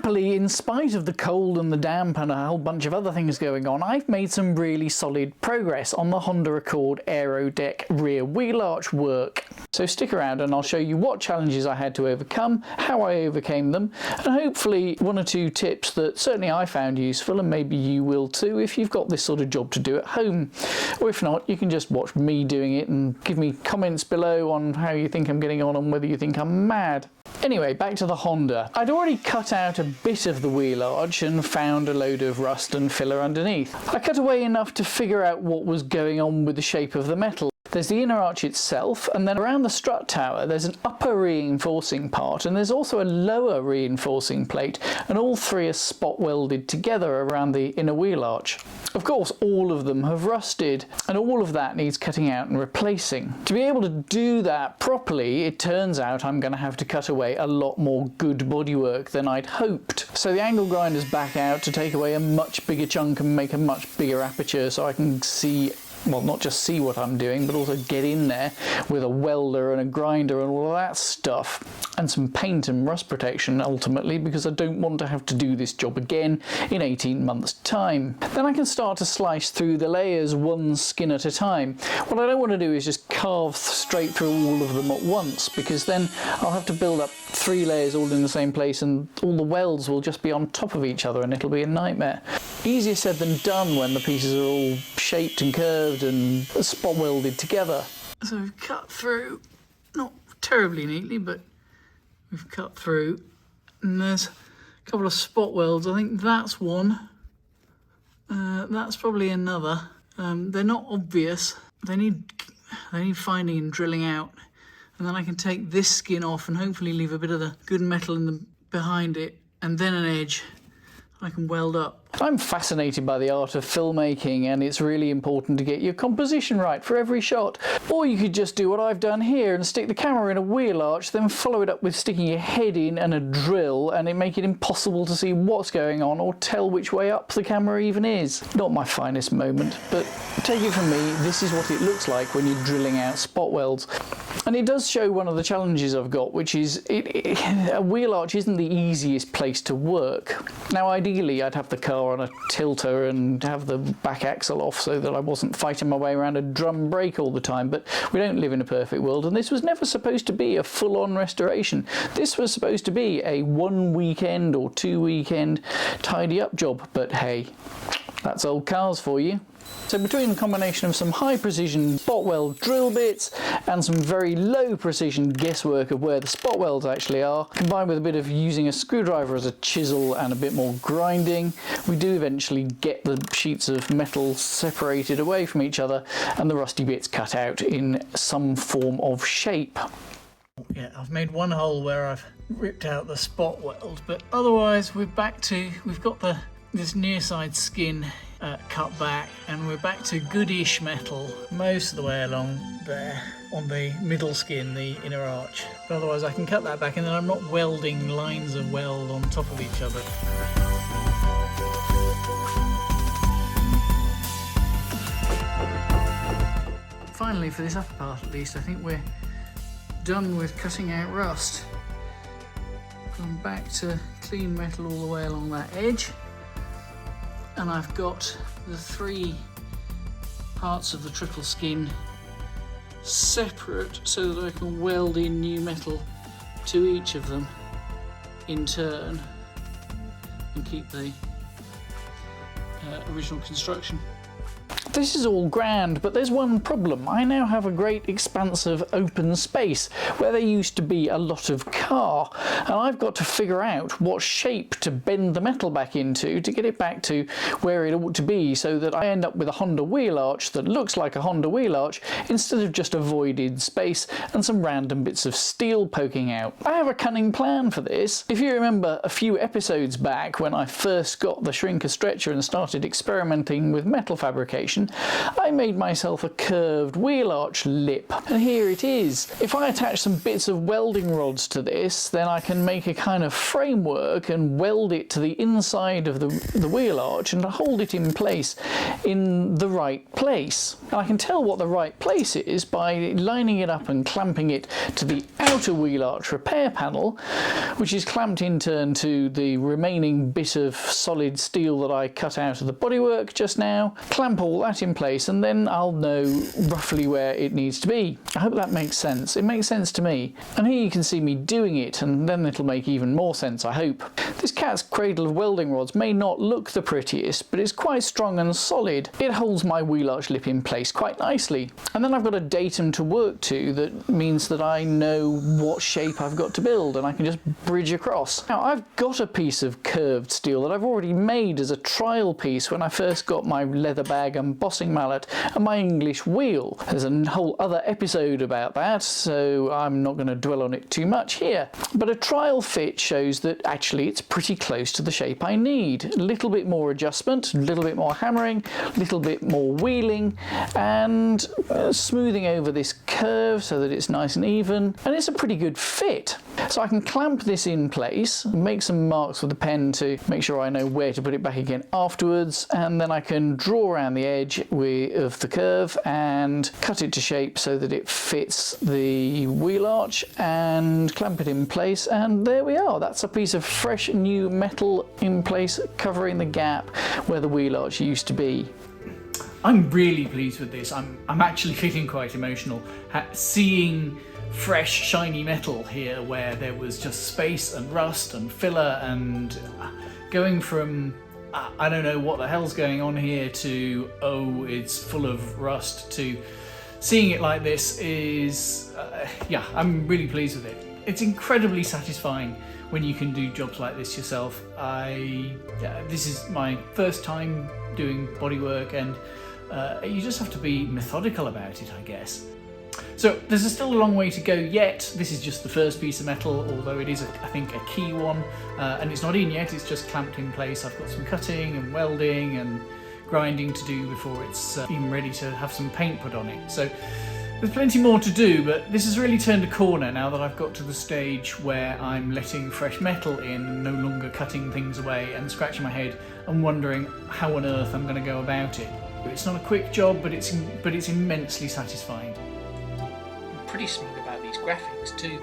happily, in spite of the cold and the damp and a whole bunch of other things going on, I've made some really solid progress on the Honda Accord Aerodeck rear wheel arch work. So stick around and I'll show you what challenges I had to overcome, how I overcame them, and hopefully one or two tips that certainly I found useful, and maybe you will too if you've got this sort of job to do at home. Or if not, you can just watch me doing it and give me comments below on how you think I'm getting on and whether you think I'm mad. Anyway, back to the Honda. I'd already cut out a bit of the wheel arch and found a load of rust and filler underneath. I cut away enough to figure out what was going on with the shape of the metal. There's the inner arch itself, and then around the strut tower there's an upper reinforcing part, and there's also a lower reinforcing plate, and all three are spot welded together around the inner wheel arch. Of course, all of them have rusted, and all of that needs cutting out and replacing. To be able to do that properly, it turns out I'm going to have to cut away a lot more good bodywork than I'd hoped. So the angle grinder's back out to take away a much bigger chunk and make a much bigger aperture so I can see, well, not just see what I'm doing, but also get in there with a welder and a grinder and all of that stuff. And some paint and rust protection ultimately, because I don't want to have to do this job again in 18 months' time. Then I can start to slice through the layers one skin at a time. What I don't want to do is just carve straight through all of them at once, because then I'll have to build up 3 layers all in the same place and all the welds will just be on top of each other and it'll be a nightmare. Easier said than done when the pieces are all shaped and curved and spot welded together. So we've cut through, not terribly neatly, but we've cut through, and there's a couple of spot welds. I think that's one, that's probably another. They're not obvious, they need finding and drilling out, and then I can take this skin off and hopefully leave a bit of the good metal in the behind it, and then an edge I can weld up. I'm fascinated by the art of filmmaking, and it's really important to get your composition right for every shot. Or you could just do what I've done here and stick the camera in a wheel arch, then follow it up with sticking your head in and a drill, and it make it impossible to see what's going on or tell which way up the camera even is. Not my finest moment, but take it from me, this is what it looks like when you're drilling out spot welds. And it does show one of the challenges I've got, which is a wheel arch isn't the easiest place to work. Now ideally I'd have the car on a tilter and have the back axle off so that I wasn't fighting my way around a drum brake all the time, but we don't live in a perfect world, and this was never supposed to be a full-on restoration. This was supposed to be a 1 weekend or 2 weekend tidy up job, but hey, that's old cars for you. So between the combination of some high precision spot weld drill bits and some very low precision guesswork of where the spot welds actually are, combined with a bit of using a screwdriver as a chisel and a bit more grinding, we do eventually get the sheets of metal separated away from each other and the rusty bits cut out in some form of shape. Yeah, I've made one hole where I've ripped out the spot weld, but otherwise we've got this near side skin cut back, and we're back to goodish metal most of the way along there on the middle skin, the inner arch. But otherwise I can cut that back, and then I'm not welding lines of weld on top of each other. Finally, for this upper part at least, I think we're done with cutting out rust. Gone back to clean metal all the way along that edge. And I've got the 3 parts of the triple skin separate so that I can weld in new metal to each of them in turn and keep the original construction. This is all grand, but there's one problem. I now have a great expanse of open space where there used to be a lot of car, and I've got to figure out what shape to bend the metal back into to get it back to where it ought to be, so that I end up with a Honda wheel arch that looks like a Honda wheel arch instead of just a voided space and some random bits of steel poking out. I have a cunning plan for this. If you remember a few episodes back when I first got the shrinker stretcher and started experimenting with metal fabrication, application, I made myself a curved wheel arch lip, and here it is. If I attach some bits of welding rods to this, then I can make a kind of framework and weld it to the inside of the wheel arch and hold it in place in the right place. And I can tell what the right place is by lining it up and clamping it to the outer wheel arch repair panel, which is clamped in turn to the remaining bit of solid steel that I cut out of the bodywork just now. Clamp all that in place, and then I'll know roughly where it needs to be. I hope that makes sense. It makes sense to me. And here you can see me doing it, and then it'll make even more sense, I hope. This cat's cradle of welding rods may not look the prettiest, but it's quite strong and solid. It holds my wheel arch lip in place quite nicely. And then I've got a datum to work to that means that I know what shape I've got to build, and I can just bridge across. Now, I've got a piece of curved steel that I've already made as a trial piece when I first got my leather bag embossing mallet and my English wheel. There's a whole other episode about that, so I'm not going to dwell on it too much here. But a trial fit shows that actually it's pretty close to the shape I need. A little bit more adjustment, a little bit more hammering, a little bit more wheeling, and smoothing over this curve so that it's nice and even, and it's a pretty good fit. So I can clamp this in place, make some marks with the pen to make sure I know where to put it back again afterwards, and then I can draw around the edge of the curve and cut it to shape so that it fits the wheel arch, and clamp it in place, and there we are. That's a piece of fresh new metal in place covering the gap where the wheel arch used to be. I'm really pleased with this. I'm actually feeling quite emotional. Seeing fresh shiny metal here where there was just space and rust and filler, and going from I don't know what the hell's going on here to oh, it's full of rust, to seeing it like this is yeah, I'm really pleased with it. It's incredibly satisfying when you can do jobs like this yourself. This is my first time doing bodywork, and you just have to be methodical about it, I guess. So there's still a long way to go yet. This is just the first piece of metal, although it is, I think, a key one, and it's not in yet, it's just clamped in place. I've got some cutting and welding and grinding to do before it's even ready to have some paint put on it. So there's plenty more to do, but this has really turned a corner now that I've got to the stage where I'm letting fresh metal in and no longer cutting things away and scratching my head and wondering how on earth I'm going to go about it. It's not a quick job, but it's immensely satisfying. I'm pretty smug about these graphics too.